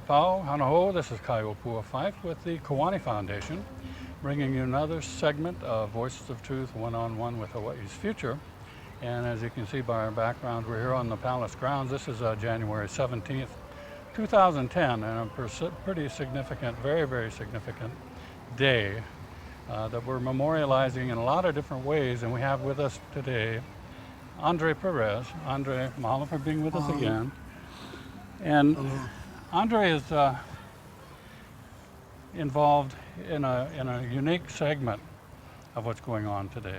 Pau, Hanaho. This is Kaiopua Fife with the Kiwani Foundation, bringing you another segment of Voices of Truth one-on-one with Hawaii's future. And as you can see by our background, we're here on the palace grounds. This is January 17th, 2010, and a pretty significant, very, very significant day that we're memorializing in a lot of different ways. And we have with us today Andre Perez. Andre, mahalo for being with us again. And Andre is involved in a unique segment of what's going on today.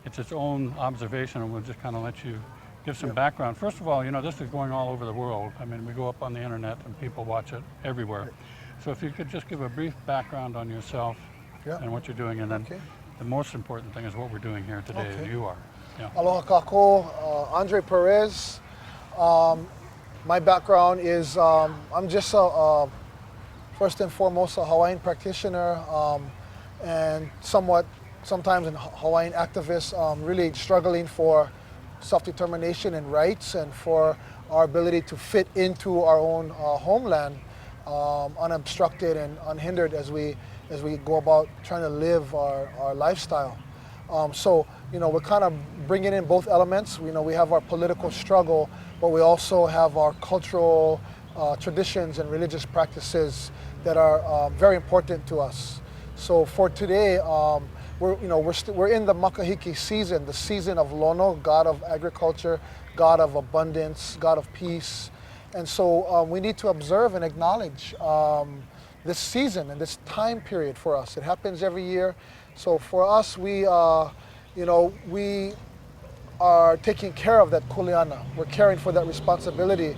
It's its own observation, and we'll just kind of let you give some background. First of all, you know, this is going all over the world. I mean, we go up on the internet and people watch it everywhere. So if you could just give a brief background on yourself and what you're doing, and then the most important thing is what we're doing here today, and you are. Aloha kako, Andre Perez. My background is, I'm just first and foremost a Hawaiian practitioner and sometimes a Hawaiian activist, really struggling for self-determination and rights and for our ability to fit into our own homeland unobstructed and unhindered as we go about trying to live our lifestyle. So, you know, we're kind of bringing in both elements. You know, we have our political struggle, but we also have our cultural traditions and religious practices that are very important to us. So for today, we're in the makahiki season, the season of Lono, God of agriculture, God of abundance, God of peace. And so we need to observe and acknowledge this season and this time period for us. It happens every year. So for us, we are taking care of that kuleana. We're caring for that responsibility.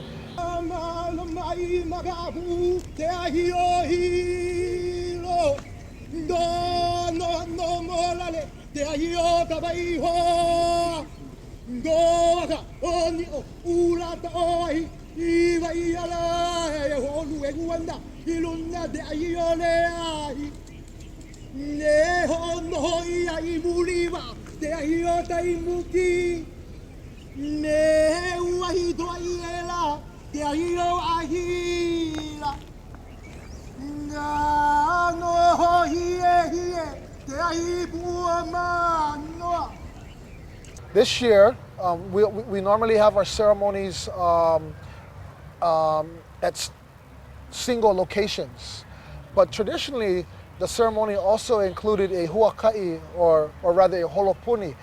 This year, we normally have our ceremonies at single locations, but traditionally the ceremony also included a huaka'i, or rather a holopuni,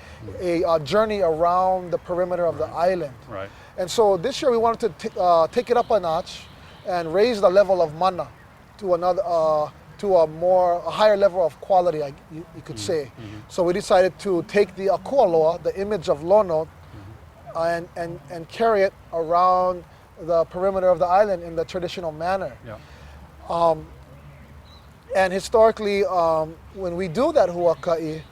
a journey around the perimeter of the island. Right. And so this year we wanted to take it up a notch and raise the level of mana to a higher level of quality, you could say. So we decided to take the akualoa, the image of Lono, and carry it around the perimeter of the island in the traditional manner. And historically, when we do that huaka'i,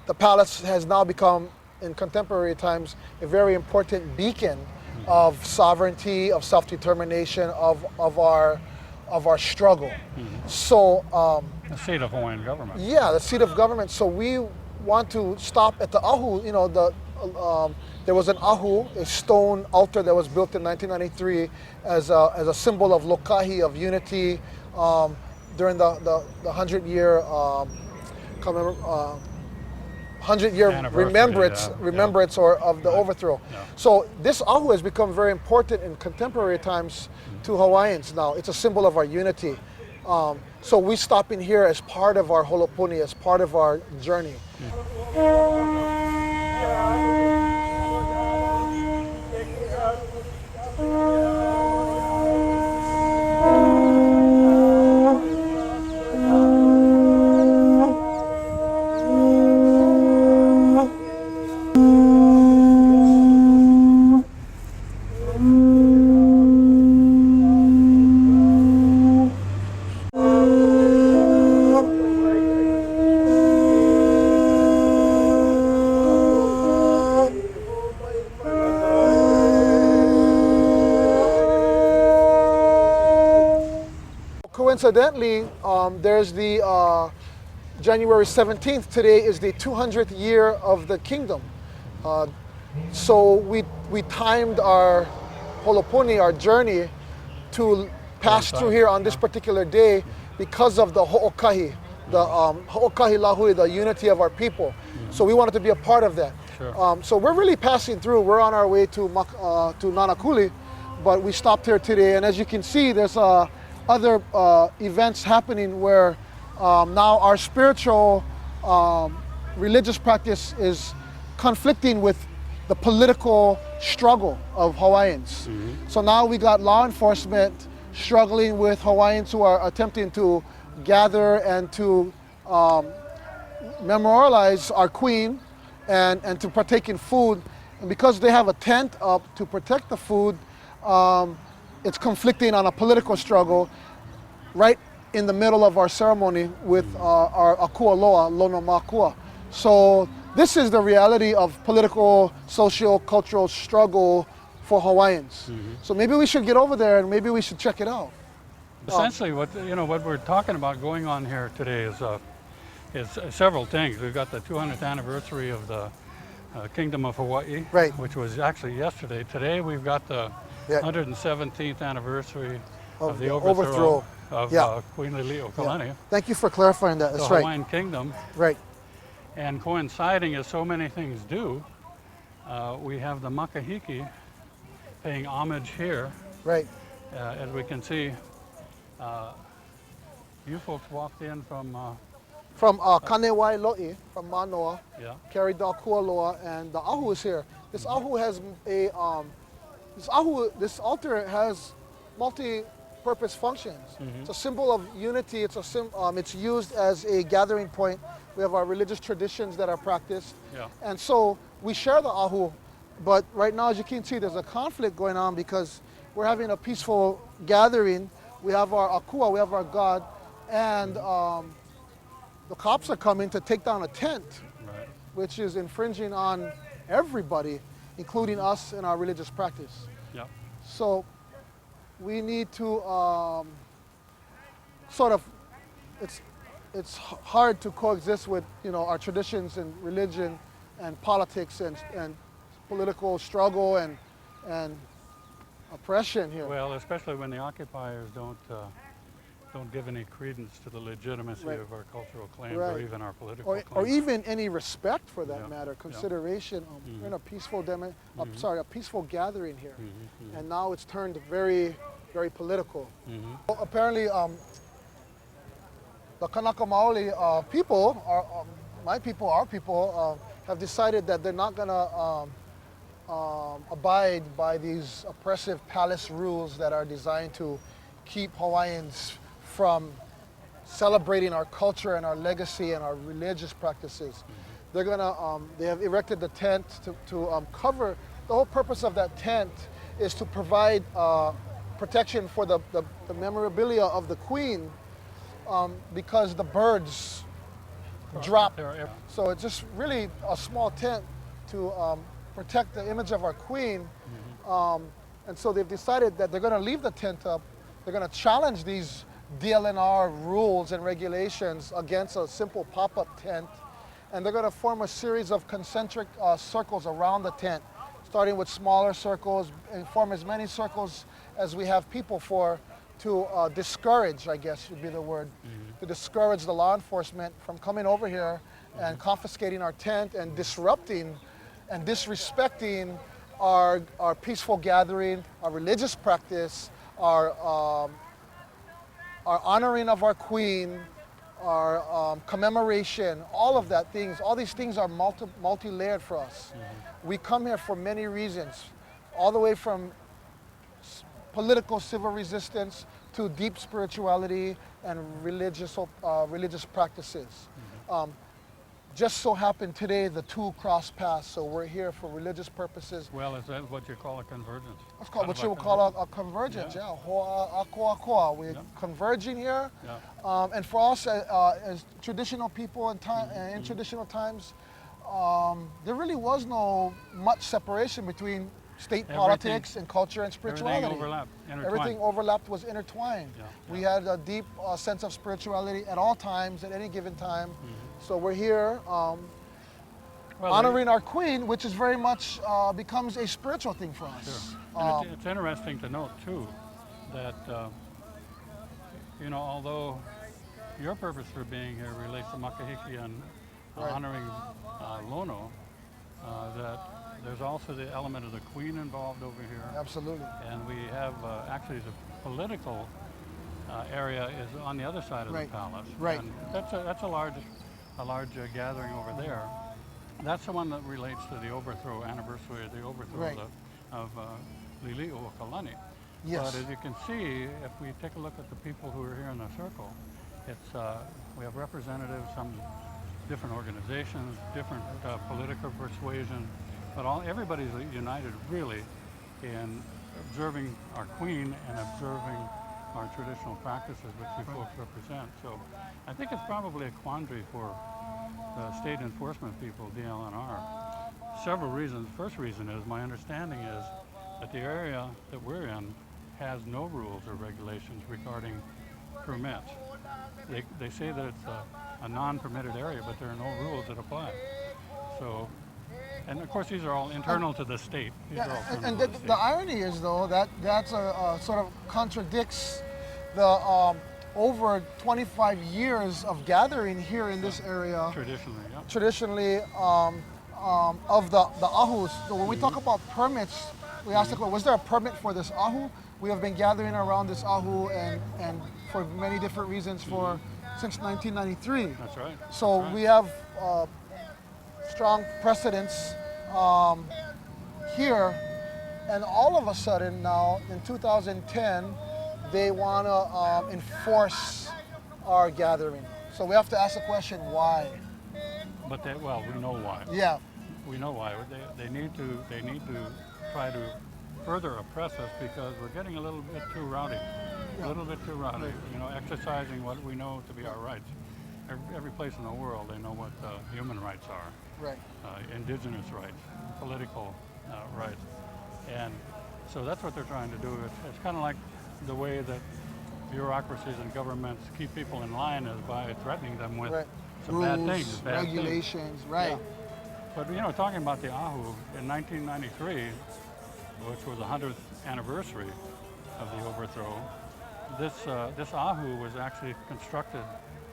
the palace has now become, in contemporary times, a very important beacon of sovereignty, of self-determination, of our struggle. So the seat of Hawaiian government. Yeah, the seat of government. So we want to stop at the ahu. You know, there was an ahu, a stone altar that was built in 1993 as a symbol of lokahi, of unity, during the 100-year 100-year remembrance or of the overthrow. So this ahu has become very important in contemporary times to Hawaiians now. It's a symbol of our unity. So we stop in here as part of our holopuni, as part of our journey. Coincidentally, there's the January 17th. Today is the 200th year of the kingdom. So we timed our holopuni, our journey, to pass through here on this particular day because of the ho'okahi, the ho'okahi lahui, the unity of our people. So we wanted to be a part of that. Sure. So we're really passing through. We're on our way to Nanakuli, but we stopped here today. And as you can see, there's other events happening where now our spiritual religious practice is conflicting with the political struggle of Hawaiians. So now we got law enforcement struggling with Hawaiians who are attempting to gather and to memorialize our queen and to partake in food. And because they have a tent up to protect the food, it's conflicting on a political struggle right in the middle of our ceremony with our akua loa, lono makua. So this is the reality of political, social, cultural struggle for Hawaiians. So maybe we should get over there and maybe we should check it out. Essentially, what we're talking about going on here today is several things. We've got the 200th anniversary of the Kingdom of Hawaii, Right. which was actually yesterday. Today we've got the 117th anniversary of the overthrow of Queen Liliuokalani. Thank you for clarifying that. That's the right. Hawaiian Kingdom. Right. And coinciding as so many things do, we have the makahiki paying homage here. Right. As we can see, you folks walked in from Kanewai Lo'i, from Manoa, carried the akua loa, and the ahu is here. This ahu has this altar has multi-purpose functions. It's a symbol of unity. It's used as a gathering point. We have our religious traditions that are practiced, and so we share the ahu. But right now, as you can see, there's a conflict going on because we're having a peaceful gathering. We have our akua, we have our god, and the cops are coming to take down a tent, which is infringing on everybody, including us in our religious practice. So we need to it's hard to coexist with our traditions and religion and politics and political struggle and oppression here. Well, especially when the occupiers don't give any credence to the legitimacy of our cultural claims or even our political claims. Or even any respect for that matter, consideration. We're in a peaceful a peaceful gathering here, and now it's turned very, very political. Well, apparently, the Kanaka Maoli people, my people, our people, have decided that they're not going to abide by these oppressive palace rules that are designed to keep Hawaiians from celebrating our culture and our legacy and our religious practices. They're gonna, they have erected the tent to cover. The whole purpose of that tent is to provide protection for the memorabilia of the queen, because the birds drop. So it's just really a small tent to protect the image of our queen. And so they've decided that they're gonna leave the tent up. They're gonna challenge these DLNR rules and regulations against a simple pop-up tent. And they're gonna form a series of concentric circles around the tent, starting with smaller circles and form as many circles as we have people for, to discourage, I guess would be the word, to discourage the law enforcement from coming over here and confiscating our tent and disrupting and disrespecting our peaceful gathering, our religious practice, our honoring of our queen, our commemoration, all of that things. All these things are multi-layered for us. We come here for many reasons, all the way from political civil resistance to deep spirituality and religious practices. Just so happened today the two cross paths, so we're here for religious purposes. Well, is that what you call a convergence? That's called what you would call a convergence, Hoa, akua, akua. We're converging here. And for us as traditional people in traditional times, there really was no much separation between state politics and culture and spirituality. Everything overlapped, was intertwined. We had a deep sense of spirituality at all times, at any given time. So we're here honoring our queen, which is very much becomes a spiritual thing for us. And it's interesting to note too that you know, although your purpose for being here relates to Makahiki and Right. honoring Lono, that there's also the element of the Queen involved over here. Absolutely. And we have actually the political area is on the other side of Right. the palace. Right. And that's a large gathering over there. That's the one that relates to the overthrow anniversary of the overthrow Right. of Lili'uokalani. Yes. But as you can see, if we take a look at the people who are here in the circle, it's we have representatives from different organizations, different political persuasion, but everybody's united really in observing our Queen and observing our traditional practices which you folks represent. So I think it's probably a quandary for the state enforcement people, DLNR. Several reasons. First reason is, my understanding is that the area that we're in has no rules or regulations regarding permits. They say that it's a non-permitted area, but there are no rules that apply. So, and of course these are all internal to the state. These are all And internal the, to the state. the irony is, though, that that's sort of contradicts the over 25 years of gathering here in this area. Traditionally, yeah. Traditionally, of the ahus. So when we talk about permits, we ask the question, was there a permit for this ahu? We have been gathering around this ahu and for many different reasons since 1993. That's right. So That's right. we have strong precedents here, and all of a sudden now in 2010 they want to enforce our gathering. So we have to ask the question, why? But well, we know why. Yeah, We know why. They need to try to further oppress us because we're getting a little bit too rowdy. A little bit too rowdy. You know, exercising what we know to be our rights. Every place in the world, they know what human rights are. right. Indigenous rights, political rights. And so that's what they're trying to do. It's kind of like the way that bureaucracies and governments keep people in line is by threatening them with Right. some bad things, bad things. regulations, right. Yeah. But you know, talking about the Ahu, in 1993, which was the 100th anniversary of the overthrow, this Ahu was actually constructed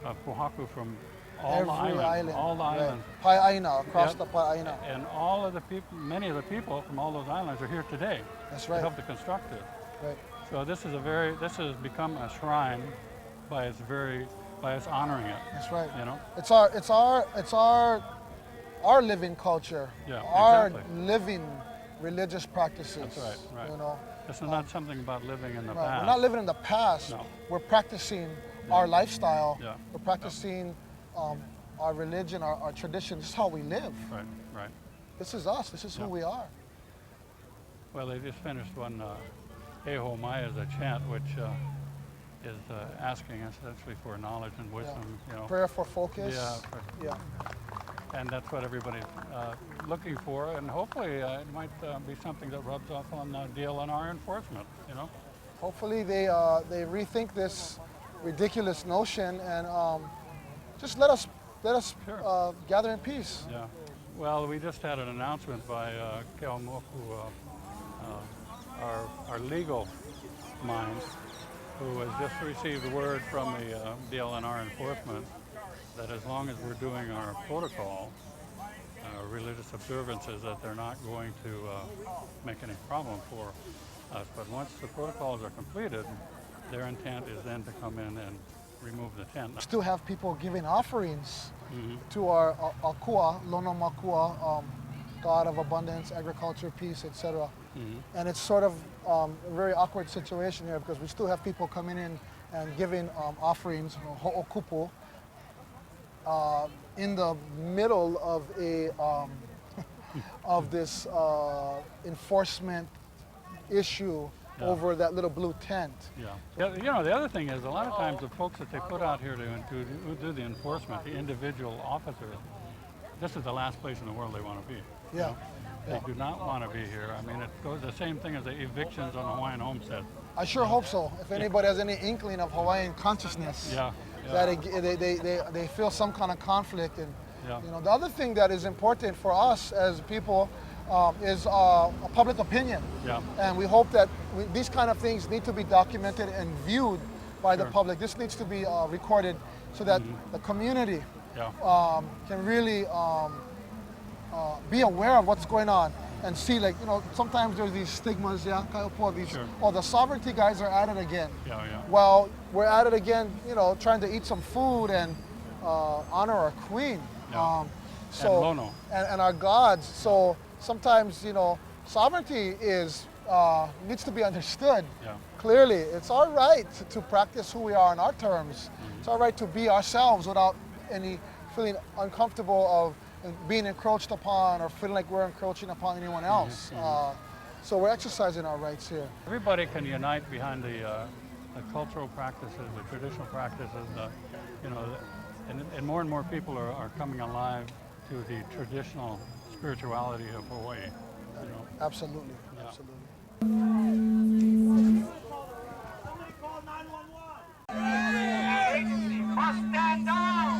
of pohaku from all Every the islands, all the right. islands. Pai'aina, across Yep. the Pai'aina. And all of the people, many of the people from all those islands are here today That's to right. help to construct it. Right. So this has become a shrine by its honoring it. That's right. You know, It's our living culture. Yeah, Our exactly. living religious practices. That's right, right. You know, this is not something about living in the right. past. We're not living in the past. No. We're practicing our lifestyle. Yeah. We're practicing our religion, our tradition. This is how we live. Right, right. This is us. This is who Yeah. we are. Well, they just finished one Eho Maya is a chant which is asking essentially for knowledge and wisdom. You know, Prayer for focus. yeah, Yeah. and that's what everybody's looking for, and hopefully it might be something that rubs off on DLNR enforcement. You know. Hopefully they rethink this ridiculous notion and just let us Sure. gather in peace. Yeah. Well, we just had an announcement by Keomoku, our legal mind, who has just received word from the DLNR enforcement that as long as we're doing our protocol, religious observances, that they're not going to make any problem for us. But once the protocols are completed, their intent is then to come in and remove the tent. Still have people giving offerings Mhm. to our Akua, Lono Makua, God of abundance, agriculture, peace, etc. Mhm. And it's sort of a very awkward situation here because we still have people coming in and giving offerings, ho'okupu, in the middle of a of this enforcement issue Yeah. over that little blue tent. Yeah. You know, the other thing is a lot of times the folks that they put out here to do the enforcement, the individual officers, this is the last place in the world they want to be. you Yeah. know? They do not want to be here. I mean, it goes the same thing as the evictions on Hawaiian homestead. I sure hope so. If anybody has any inkling of Hawaiian consciousness, Yeah. that they feel some kind of conflict. And Yeah. you know, the other thing that is important for us as people is a public opinion. Yeah. And we hope that these kind of things need to be documented and viewed by the public. This needs to be recorded so that the community can really be aware of what's going on and see, like, you know, sometimes there's these stigmas, the sovereignty guys are at it again. Well, we're at it again, you know, trying to eat some food and honor our queen. And our gods. So sometimes, you know, sovereignty needs to be understood. Clearly, it's our right to practice who we are on our terms. It's our right to be ourselves without any feeling uncomfortable of being encroached upon or feeling like we're encroaching upon anyone else. So we're exercising our rights here. Everybody can unite behind the cultural practices, the traditional practices, you know, and more people are coming alive to the traditional spirituality of Hawaii. You know? Absolutely, absolutely. Somebody call 911. Must stand down.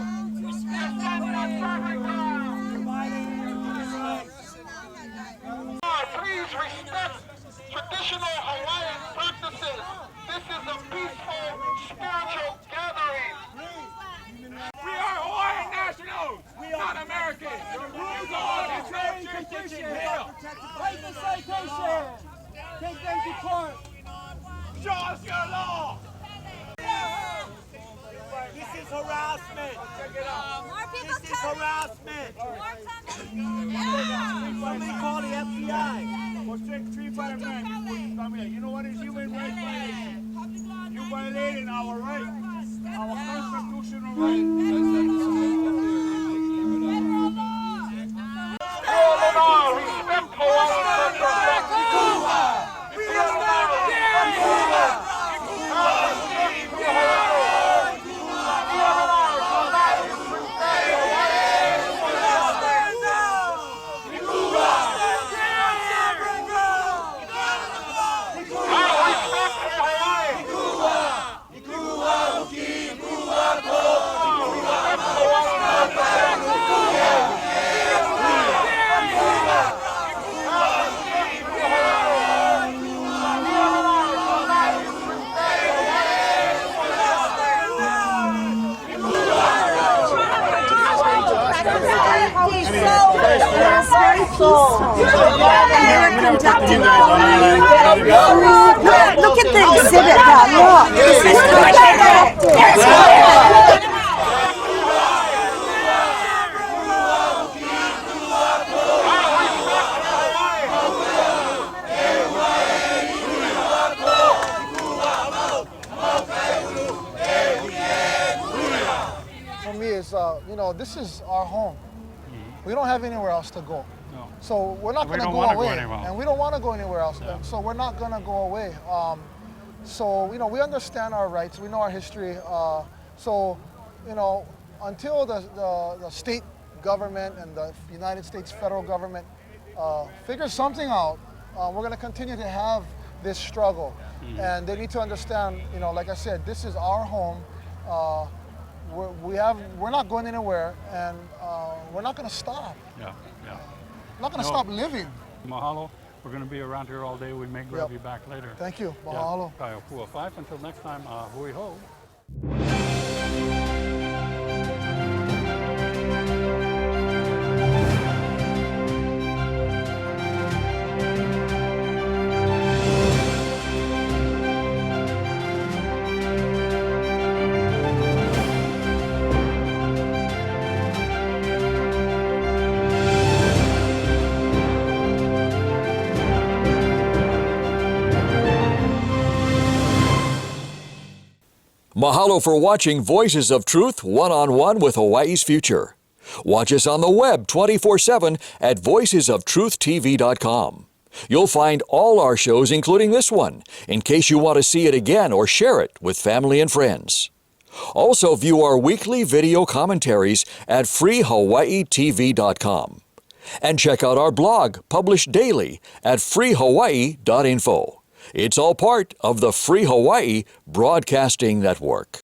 Please respect traditional Hawaiian practices. This is a peaceful, spiritual gathering. We are Hawaiian nationals, not Americans. The rules are control jurisdiction here. Take the citation. Take them to court. Show us your law. This is harassment. Check it out. This is harassment. Somebody call the FBI. For strict tree fire man, come here. You know what is human rights violation? You violating our rights, our constitutional rights. Respect Hawaiian Look at the exhibit now, look. For me, it's, you know, this is our home. We don't have anywhere else to go. No. So we're not going to go away. And we don't want to go anywhere else. So we're not going to go away. So, you know, we understand our rights. We know our history. So, you know, until the state government and the United States federal government figure something out, we're going to continue to have this struggle. And they need to understand, you know, like I said, this is our home. We're not going anywhere, and we're not going to stop. We're not going to stop living. Mahalo. We're going to be around here all day. We may grab you back later. Thank you. Mahalo. Kaiopua 5. Until next time, hui ho. Mahalo for watching Voices of Truth one-on-one with Hawaii's Future. Watch us on the web 24/7 at voicesoftruthtv.com. You'll find all our shows, including this one, in case you want to see it again or share it with family and friends. Also view our weekly video commentaries at freehawaiitv.com. And check out our blog, published daily, at freehawaii.info. It's all part of the Free Hawaii Broadcasting Network.